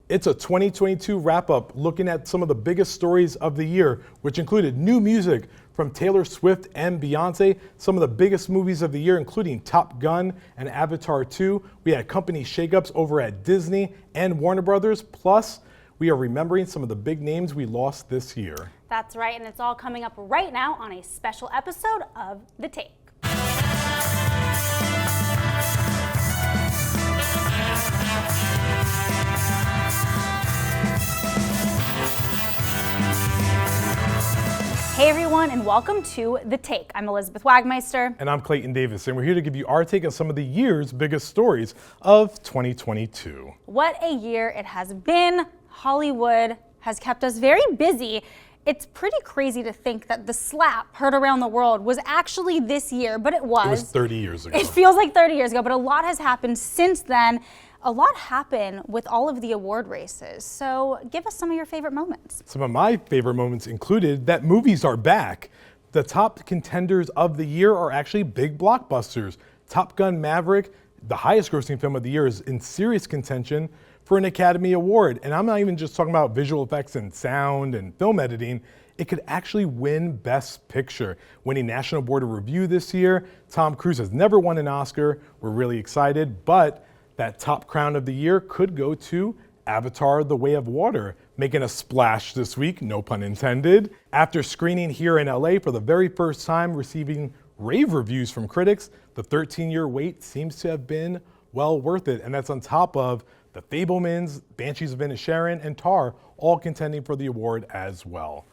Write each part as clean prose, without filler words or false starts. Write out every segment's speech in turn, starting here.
It's a 2022 wrap-up looking at some of the biggest stories of the year, which included new music from Taylor Swift and Beyonce, some of the biggest movies of the year, including Top Gun and Avatar 2. We had company shakeups over at Disney and Warner Brothers, plus we are remembering some of the big names we lost this year. That's right, and it's all coming up right now on a special episode of The Take. Hey everyone, and welcome to The Take. I'm Elizabeth Wagmeister. And I'm Clayton Davis, and we're here to give you our take on some of the year's biggest stories of 2022. What a year it has been. Hollywood has kept us very busy. It's pretty crazy to think that the slap heard around the world was actually this year, but it was. It was 30 years ago. It feels like 30 years ago, but a lot has happened since then. A lot happened with all of the award races. So give us some of your favorite moments. Some of my favorite moments included that movies are back. The top contenders of the year are actually big blockbusters. Top Gun Maverick, the highest grossing film of the year, is in serious contention for an Academy Award. And I'm not even just talking about visual effects and sound and film editing. It could actually win Best Picture. Winning National Board of Review this year. Tom Cruise has never won an Oscar. We're really excited, but that top crown of the year could go to Avatar: The Way of Water, making a splash this week, no pun intended. After screening here in LA for the very first time, receiving rave reviews from critics, the 13-year wait seems to have been well worth it. And that's on top of The Fabelmans, Banshees of Inisherin, and Tar, all contending for the award as well.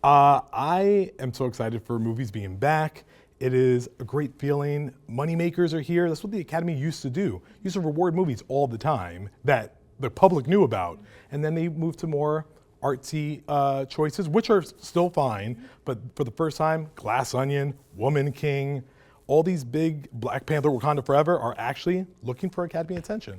I am so excited for movies being back. It is a great feeling. Moneymakers are here. That's what the Academy used to do. Used to reward movies all the time that the public knew about. And then they moved to more artsy choices, which are still fine. But for the first time, Glass Onion, Woman King, all these big Black Panther, Wakanda Forever are actually looking for Academy attention.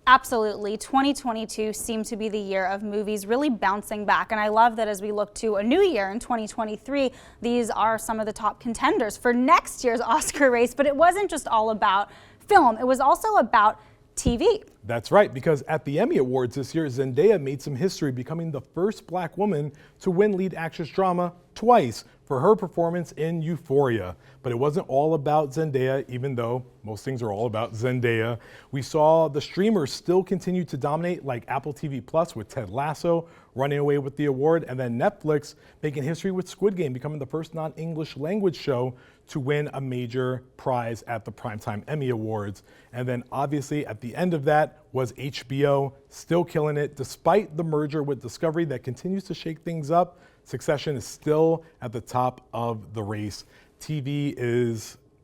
Absolutely. 2022 seemed to be the year of movies really bouncing back. And I love that as we look to a new year in 2023, these are some of the top contenders for next year's Oscar race. But it wasn't just all about film. It was also about TV. That's right, because at the Emmy Awards this year, Zendaya made some history, becoming the first Black woman to win Lead Actress Drama twice for her performance in Euphoria. But it wasn't all about Zendaya, even though most things are all about Zendaya. We saw the streamers still continue to dominate, like Apple TV Plus with Ted Lasso running away with the award, and then Netflix making history with Squid Game, becoming the first non-English language show to win a major prize at the Primetime Emmy Awards. And then obviously at the end of that was HBO, still killing it despite the merger with Discovery that continues to shake things up. Succession is still at the top of the race. TV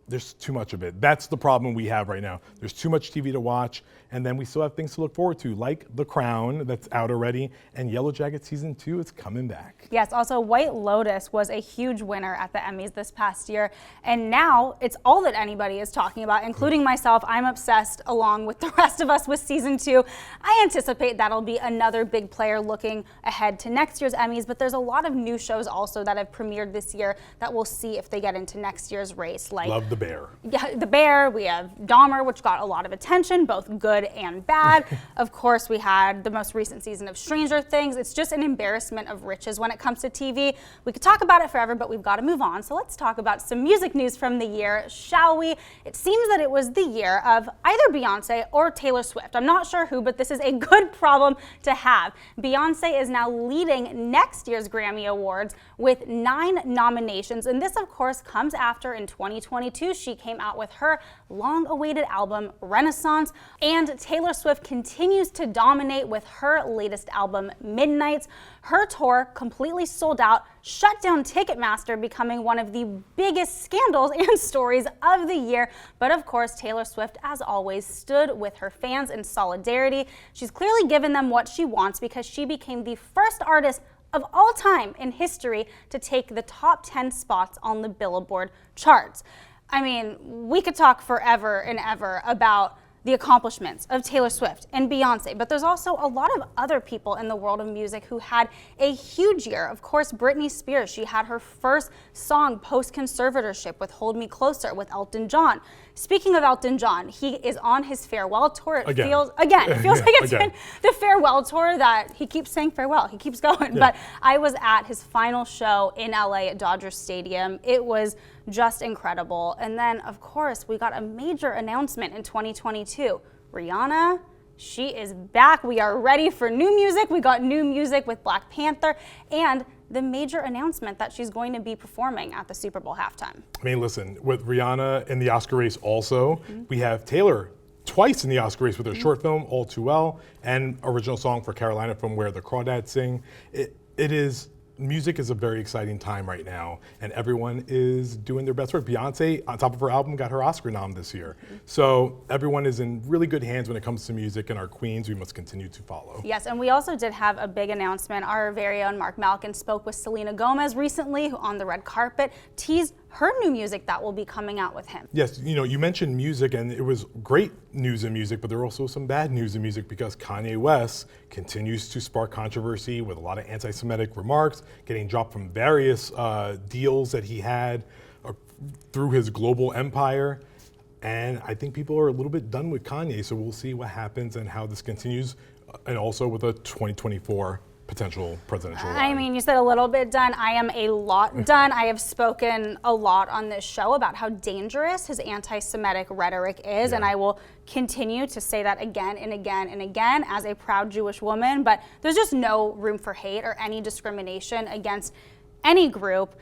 there's too much of it. That's the problem we have right now. There's too much TV to watch, and then we still have things to look forward to, like The Crown that's out already, and Yellow Jacket Season 2 is coming back. Yes, also White Lotus was a huge winner at the Emmys this past year, and now it's all that anybody is talking about, including myself. I'm obsessed, along with the rest of us, with Season 2. I anticipate that'll be another big player looking ahead to next year's Emmys, but there's a lot of new shows also that have premiered this year that we'll see if they get into next year's race. Like Love the Bear. Yeah, The Bear. We have Dahmer, which got a lot of attention, both good and bad. Of course, we had the most recent season of Stranger Things. It's just an embarrassment of riches when it comes to TV. We could talk about it forever, but we've got to move on. So let's talk about some music news from the year, shall we? It seems that it was the year of either Beyonce or Taylor Swift. I'm not sure who, but this is a good problem to have. Beyonce is now leading next year's Grammy Awards with 9 nominations, and this, of course, comes after in 2022 she came out with her long-awaited album, Renaissance, and Taylor Swift continues to dominate with her latest album, Midnights. Her tour completely sold out, shut down Ticketmaster, becoming one of the biggest scandals and stories of the year. But of course, Taylor Swift, as always, stood with her fans in solidarity. She's clearly given them what she wants because she became the first artist of all time in history to take the top 10 spots on the Billboard charts. I mean, we could talk forever and ever about the accomplishments of Taylor Swift and Beyonce, but there's also a lot of other people in the world of music who had a huge year. Of course, Britney Spears, she had her first song post-conservatorship with Hold Me Closer with Elton John. Speaking of Elton John, he is on his farewell tour. It Again. feels like it's Again. been the farewell tour that he keeps saying farewell. He keeps going. Yeah. But I was at his final show in LA at Dodger Stadium. It was just incredible. And then, of course, we got a major announcement in 2022. Rihanna, she is back. We are ready for new music. We got new music with Black Panther and the major announcement that she's going to be performing at the Super Bowl halftime. I mean, listen, with Rihanna in the Oscar race also, we have Taylor twice in the Oscar race with her short film, All Too Well, and original song for Carolina from Where the Crawdads Sing. Music is a very exciting time right now, and everyone is doing their best work. Beyonce, on top of her album, got her Oscar nom this year. So everyone is in really good hands when it comes to music, and our queens we must continue to follow. Yes, and we also did have a big announcement. Our very own Mark Malkin spoke with Selena Gomez recently, who on the red carpet teased her new music that will be coming out with him. Yes, you mentioned music, and it was great news in music, but there are also some bad news in music because Kanye West continues to spark controversy with a lot of anti-Semitic remarks, getting dropped from various deals that he had through his global empire. And I think people are a little bit done with Kanye, so we'll see what happens and how this continues, and also with a 2024 potential presidential run. I mean, you said a little bit done. I am a lot done. I have spoken a lot on this show about how dangerous his anti-Semitic rhetoric is, and I will continue to say that again and again and again as a proud Jewish woman. But there's just no room for hate or any discrimination against any group.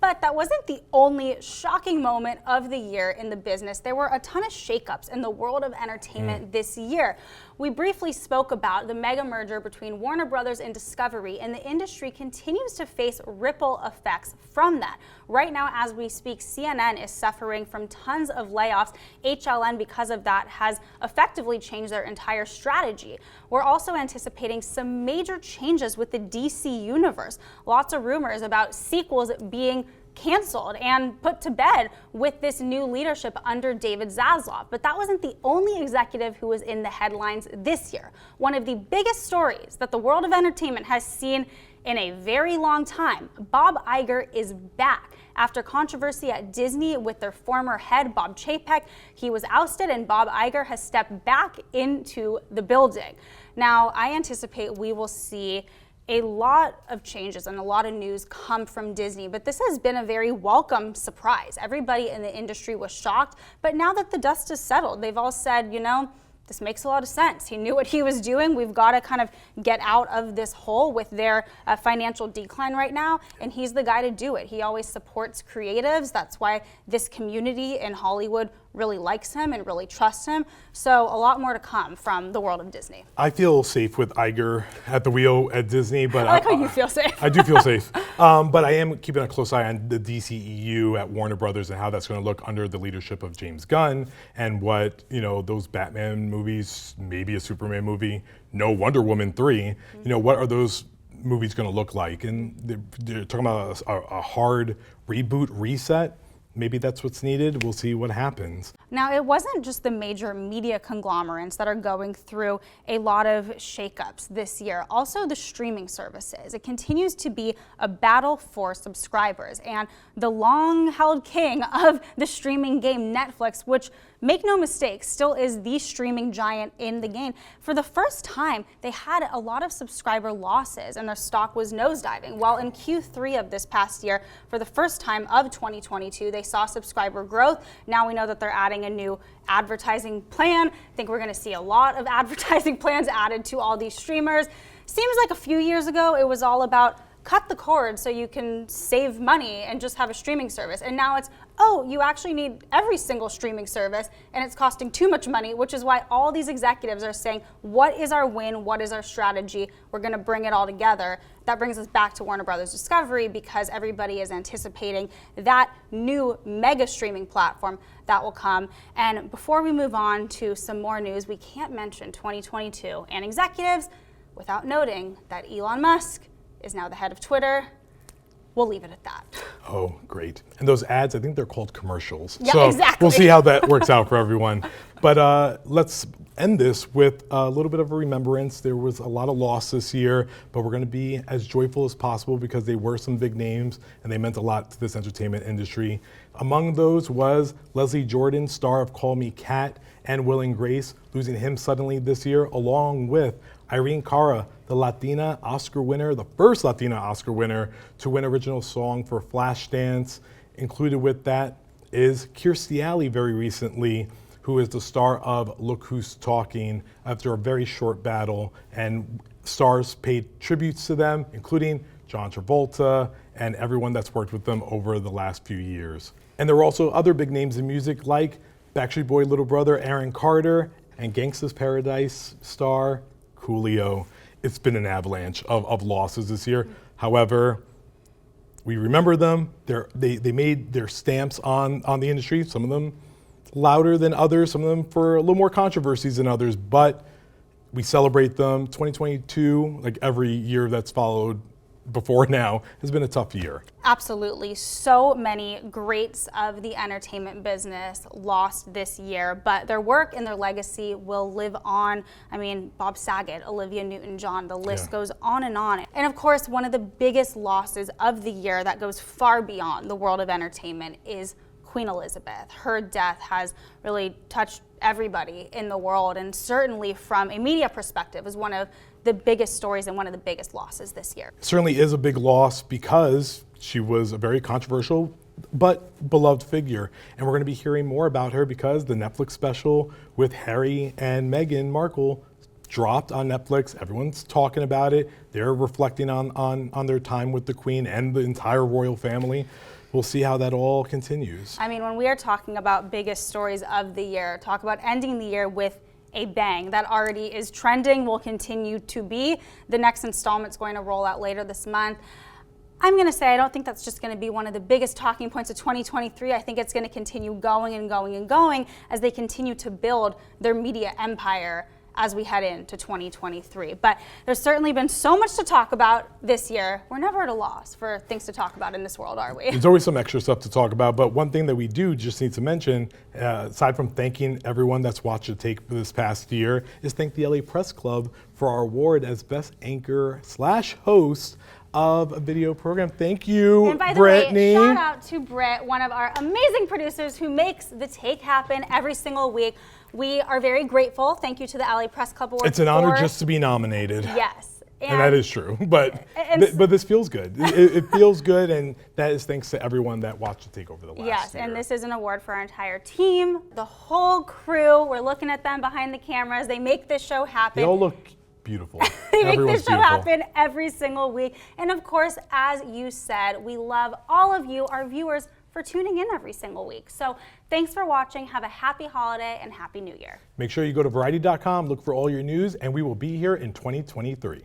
But that wasn't the only shocking moment of the year in the business. There were a ton of shakeups in the world of entertainment this year. We briefly spoke about the mega merger between Warner Brothers and Discovery, and the industry continues to face ripple effects from that. Right now, as we speak, CNN is suffering from tons of layoffs. HLN, because of that, has effectively changed their entire strategy. We're also anticipating some major changes with the DC universe. Lots of rumors about sequels being canceled and put to bed with this new leadership under David Zaslav. But that wasn't the only executive who was in the headlines this year. One of the biggest stories that the world of entertainment has seen in a very long time, Bob Iger is back. After controversy at Disney with their former head, Bob Chapek, he was ousted and Bob Iger has stepped back into the building. Now, I anticipate we will see a lot of changes and a lot of news come from Disney, but this has been a very welcome surprise. Everybody in the industry was shocked, but now that the dust has settled, they've all said, this makes a lot of sense. He knew what he was doing. We've got to kind of get out of this hole with their financial decline right now, and he's the guy to do it. He always supports creatives. That's why this community in Hollywood really likes him and really trusts him. So a lot more to come from the world of Disney. I feel safe with Iger at the wheel at Disney, but I like how you feel safe. I do feel safe, but I am keeping a close eye on the DCEU at Warner Brothers and how that's going to look under the leadership of James Gunn, and what those Batman movies, maybe a Superman movie, no Wonder Woman 3. What are those movies going to look like? And they're talking about a hard reboot, reset. Maybe that's what's needed. We'll see what happens. Now, it wasn't just the major media conglomerates that are going through a lot of shakeups this year. Also, the streaming services. It continues to be a battle for subscribers. And the long-held king of the streaming game, Netflix, which, make no mistake, still is the streaming giant in the game. For the first time, they had a lot of subscriber losses and their stock was nosediving. While in Q3 of this past year, for the first time of 2022, they saw subscriber growth. Now we know that they're adding a new advertising plan. I think we're going to see a lot of advertising plans added to all these streamers. Seems like a few years ago, it was all about cut the cord so you can save money and just have a streaming service. And now it's, oh, you actually need every single streaming service and it's costing too much money, which is why all these executives are saying, what is our win? What is our strategy? We're going to bring it all together. That brings us back to Warner Brothers Discovery, because everybody is anticipating that new mega streaming platform that will come. And before we move on to some more news, we can't mention 2022 and executives without noting that Elon Musk is now the head of Twitter. We'll leave it at that. Oh, great. And those ads, I think they're called commercials. Yeah, so exactly. We'll see how that works out for everyone. But let's end this with a little bit of a remembrance. There was a lot of loss this year, but we're going to be as joyful as possible because they were some big names and they meant a lot to this entertainment industry. Among those was Leslie Jordan, star of Call Me Kat, and Will and Grace, losing him suddenly this year, along with Irene Cara, the Latina Oscar winner, the first Latina Oscar winner to win original song for Flashdance. Included with that is Kirstie Alley very recently, who is the star of Look Who's Talking, after a very short battle, and stars paid tributes to them, including John Travolta and everyone that's worked with them over the last few years. And there were also other big names in music like Backstreet Boy little brother Aaron Carter and Gangsta's Paradise star Coolio. It's been an avalanche of losses this year. However, we remember them. They made their stamps on the industry, some of them louder than others, some of them for a little more controversies than others, but we celebrate them. 2022, like every year that's followed before now, has been a tough year. Absolutely. So many greats of the entertainment business lost this year, but their work and their legacy will live on. I mean, Bob Saget, Olivia Newton-John, the list goes on. And of course, one of the biggest losses of the year that goes far beyond the world of entertainment is Queen Elizabeth. Her death has really touched everybody in the world, and certainly from a media perspective is one of the biggest stories and one of the biggest losses this year. Certainly is a big loss because she was a very controversial but beloved figure. And we're going to be hearing more about her because the Netflix special with Harry and Meghan Markle dropped on Netflix. Everyone's talking about it. They're reflecting on their time with the Queen and the entire royal family. We'll see how that all continues. I mean, when we are talking about biggest stories of the year, talk about ending the year with a bang. That already is trending, will continue to be. The next installment's going to roll out later this month. I'm going to say I don't think that's just going to be one of the biggest talking points of 2023. I think it's going to continue going and going and going as they continue to build their media empire as we head into 2023. But there's certainly been so much to talk about this year. We're never at a loss for things to talk about in this world, are we? There's always some extra stuff to talk about, but one thing that we do just need to mention, aside from thanking everyone that's watched the take for this past year, is thank the LA Press Club for our award as Best Anchor/Host of a video program. Thank you, and by the Brittany. way, shout out to Britt, one of our amazing producers who makes the take happen every single week. We are very grateful. Thank you to the LA Press Club Award. It's an honor just to be nominated. Yes. And that is true, but this feels good. It feels good, and that is thanks to everyone that watched the take over the last year. Yes, and this is an award for our entire team, the whole crew. We're looking at them behind the cameras. They make this show happen. They all look beautiful. They make this show happen every single week. And of course, as you said, we love all of you, our viewers, for tuning in every single week. So thanks for watching. Have a happy holiday and happy new year. Make sure you go to variety.com, look for all your news, and we will be here in 2023.